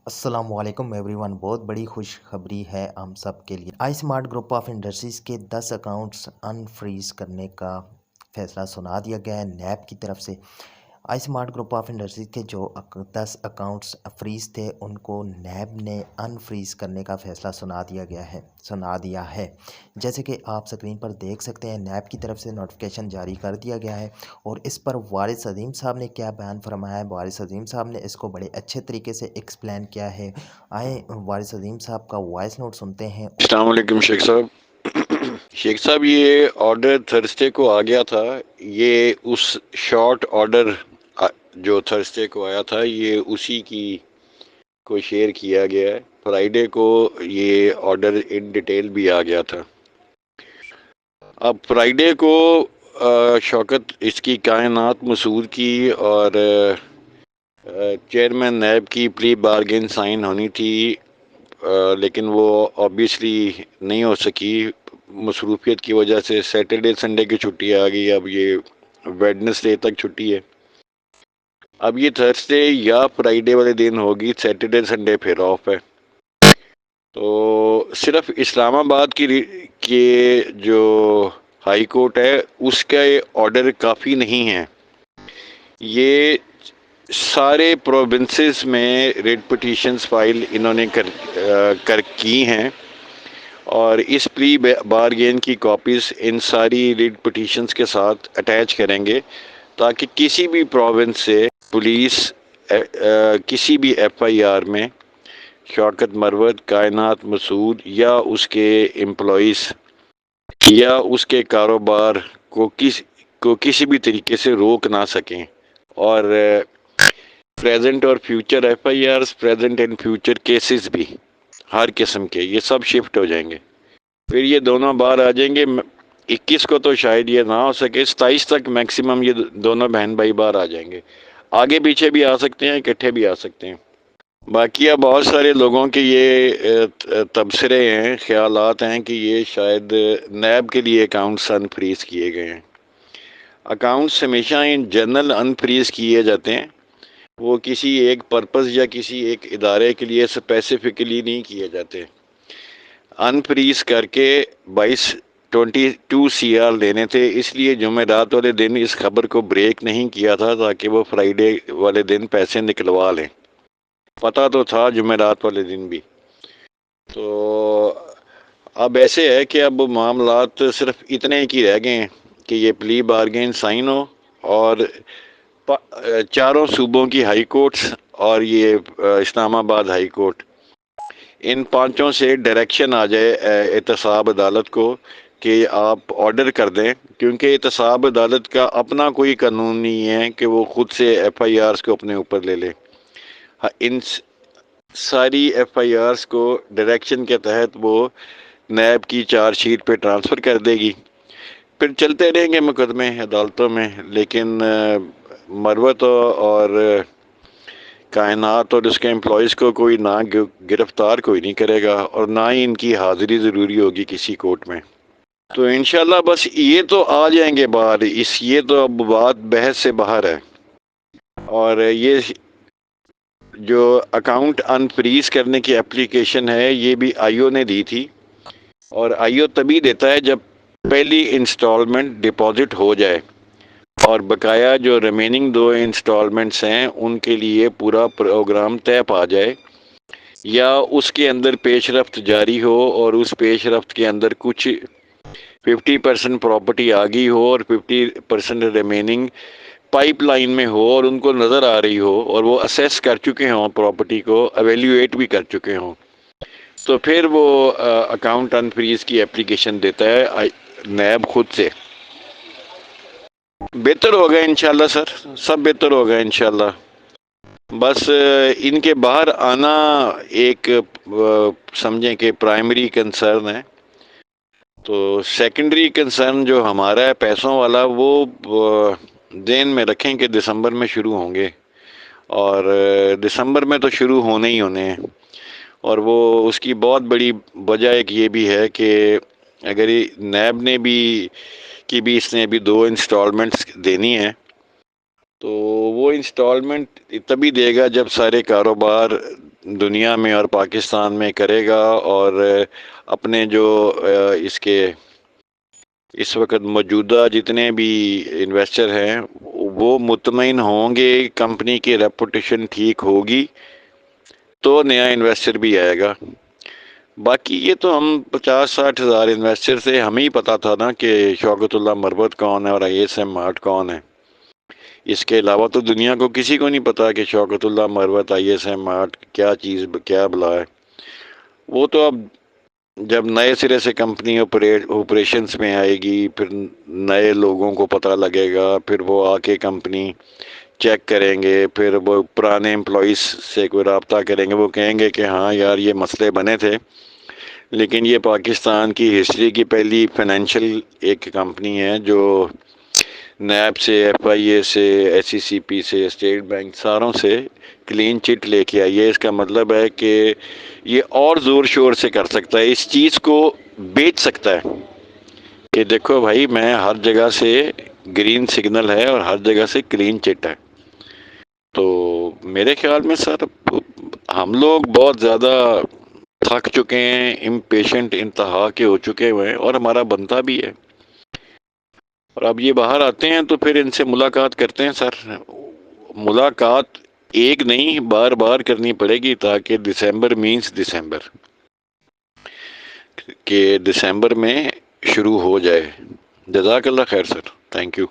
السلام علیکم every one, بہت بڑی خوشخبری ہے ہم سب کے لیے۔ I smart group of industries کے 10 اکاؤنٹس ان فریز کرنے کا فیصلہ سنا دیا گیا ہے نیب کی طرف سے۔ I smart group of industries کے جو 10 اکاؤنٹس فریز تھے ان کو نیب نے ان فریز کرنے کا فیصلہ سنا دیا ہے۔ جیسے کہ آپ سکرین پر دیکھ سکتے ہیں، نیب کی طرف سے نوٹیفیکیشن جاری کر دیا گیا ہے، اور اس پر وارث عظیم صاحب نے کیا بیان فرمایا ہے۔ وارث عظیم صاحب نے اس کو بڑے اچھے طریقے سے ایکسپلین کیا ہے۔ آئے وارث عظیم صاحب کا وائس نوٹ سنتے ہیں۔ السلام علیکم شیخ صاحب، یہ آرڈر تھرسڈے کو آ گیا تھا۔ یہ اس شارٹ آرڈر جو تھرسڈے کو آیا تھا، یہ اسی کو شیئر کیا گیا ہے۔ فرائیڈے کو یہ آرڈر ان ڈیٹیل بھی آ گیا تھا۔ اب فرائیڈے کو شوکت اس کی کائنات مسعود کی اور چیئرمین نیب کی پلی بارگین سائن ہونی تھی، لیکن وہ آبویسلی نہیں ہو سکی مصروفیت کی وجہ سے۔ سیٹرڈے سنڈے کی چھٹی آ گئی، اب یہ ویڈنسڈے تک چھٹی ہے۔ اب یہ تھرسڈے یا فرائیڈے والے دن ہوگی، سیٹرڈے سنڈے پھر آف ہے۔ تو صرف اسلام آباد کی جو ہائی کورٹ ہے اس کا آرڈر کافی نہیں ہے۔ یہ سارے پروونسز میں ریٹ پٹیشنز فائل انہوں نے کی ہیں، اور اس پلی بارگین کی کاپیز ان ساری ریٹ پٹیشنز کے ساتھ اٹیچ کریں گے، تاکہ کسی بھی پروونس سے پولیس کسی بھی ایف آئی آر میں شوکت مروت، کائنات مسعود یا اس کے امپلائیز یا اس کے کاروبار کو کسی بھی طریقے سے روک نہ سکیں، اور پریزنٹ اور فیوچر ایف آئی آرز، پریزنٹ اینڈ فیوچر کیسز بھی ہر قسم کے، یہ سب شفٹ ہو جائیں گے۔ پھر یہ دونوں باہر آ جائیں گے۔ 21 کو تو شاید یہ نہ ہو سکے، 27 تک میکسیمم یہ دونوں بہن بھائی باہر آ جائیں گے۔ آگے پیچھے بھی آ سکتے ہیں، اکٹھے بھی آ سکتے ہیں۔ باقی اب بہت سارے لوگوں کے یہ تبصرے ہیں، خیالات ہیں کہ یہ شاید نیب کے لیے اکاؤنٹس ان فریز کیے گئے ہیں۔ اکاؤنٹس ہمیشہ ان جنرل ان فریز کیے جاتے ہیں، وہ کسی ایک پرپز یا کسی ایک ادارے کے لیے اسپیسیفکلی نہیں کیے جاتے۔ ان فریز کر کے 22 سی آر لینے تھے، اس لیے جمعرات والے دن اس خبر کو بریک نہیں کیا تھا، تاکہ وہ فرائیڈے والے دن پیسے نکلوا لیں۔ پتہ تو تھا جمعرات والے دن بھی۔ تو اب ایسے ہے کہ اب معاملات صرف اتنے کی رہ گئے ہیں کہ یہ پلی بارگین سائن ہو، اور چاروں صوبوں کی ہائی کورٹس اور یہ اسلام آباد ہائی کورٹ، ان پانچوں سے ڈائریکشن آ جائے احتساب عدالت کو کہ آپ آرڈر کر دیں، کیونکہ احتساب عدالت کا اپنا کوئی قانون نہیں ہے کہ وہ خود سے ایف آئی آرز کو اپنے اوپر لے لے۔ ان ساری ایف آئی آرز کو ڈائریکشن کے تحت وہ نیب کی چارج شیٹ پہ ٹرانسفر کر دے گی، پھر چلتے رہیں گے مقدمے عدالتوں میں۔ لیکن مروت اور کائنات اور اس کے امپلائیز کو کوئی نہ گرفتار کوئی نہیں کرے گا، اور نہ ہی ان کی حاضری ضروری ہوگی کسی کورٹ میں۔ تو انشاءاللہ بس یہ تو آ جائیں گے باہر، یہ تو اب بات بحث سے باہر ہے۔ اور یہ جو اکاؤنٹ ان فریز کرنے کی اپلیکیشن ہے، یہ بھی آئی او نے دی تھی، اور آئی او تبھی دیتا ہے جب پہلی انسٹالمنٹ ڈپازٹ ہو جائے، اور بقایا جو ریمیننگ 2 انسٹالمنٹس ہیں ان کے لیے پورا پروگرام طے پا جائے، یا اس کے اندر پیش رفت جاری ہو، اور اس پیش رفت کے اندر کچھ 50% پراپرٹی آ گئی ہو اور 50% ریمیننگ پائپ لائن میں ہو، اور ان کو نظر آ رہی ہو، اور وہ اسیس کر چکے ہوں، پراپرٹی کو ایویلیویٹ بھی کر چکے ہوں، تو پھر وہ اکاؤنٹ ان فریز کی اپلیکیشن دیتا ہے نیب خود سے۔ بہتر ہوگا انشاءاللہ سر، سب بہتر ہوگا انشاءاللہ۔ بس ان کے باہر آنا ایک سمجھیں کہ پرائمری کنسرن ہے۔ تو سیکنڈری کنسرن جو ہمارا ہے پیسوں والا، وہ ذہن میں رکھیں کہ دسمبر میں شروع ہوں گے، اور دسمبر میں تو شروع ہونے ہی ہونے ہیں۔ اور وہ اس کی بہت بڑی وجہ ایک یہ بھی ہے کہ اگر نیب نے بھی اس نے ابھی 2 انسٹالمنٹس دینی ہیں، تو وہ انسٹالمنٹ تبھی دے گا جب سارے کاروبار دنیا میں اور پاکستان میں کرے گا، اور اپنے جو اس کے اس وقت موجودہ جتنے بھی انویسٹر ہیں وہ مطمئن ہوں گے، کمپنی کی ریپوٹیشن ٹھیک ہوگی تو نیا انویسٹر بھی آئے گا۔ باقی یہ تو ہم 50-60 ہزار انویسٹر سے ہمیں ہی پتا تھا نا کہ شوکت اللہ مربت کون ہے اور ISM مارٹ کون ہے۔ اس کے علاوہ تو دنیا کو کسی کو نہیں پتا کہ شوکت اللہ مربت ISM مارٹ کیا چیز کیا بلا ہے۔ وہ تو اب جب نئے سرے سے کمپنی آپریشنز میں آئے گی، پھر نئے لوگوں کو پتہ لگے گا، پھر وہ آ کے کمپنی چیک کریں گے، پھر وہ پرانے امپلائیز سے کوئی رابطہ کریں گے، وہ کہیں گے کہ ہاں یار یہ مسئلے بنے تھے، لیکن یہ پاکستان کی ہسٹری کی پہلی فائنینشیل ایک کمپنی ہے جو نیب سے، FIA سے، SECP سے، اسٹیٹ بینک ساروں سے کلین چٹ لے کے آئی ہے۔ اس کا مطلب ہے کہ یہ اور زور شور سے کر سکتا ہے، اس چیز کو بیچ سکتا ہے کہ دیکھو بھائی میں ہر جگہ سے گرین سگنل ہے اور ہر جگہ سے کلین چٹ ہے۔ تو میرے خیال میں سر ہم لوگ بہت زیادہ تھک چکے ہیں، امپیشنٹ انتہا کے ہو چکے ہوئے ہیں، اور ہمارا بنتا بھی ہے۔ اور اب یہ باہر آتے ہیں تو پھر ان سے ملاقات کرتے ہیں سر۔ ملاقات ایک نہیں بار بار کرنی پڑے گی تاکہ دسمبر مینس دسمبر کہ دسمبر میں شروع ہو جائے۔ جزاک اللہ خیر سر، تھینک یو۔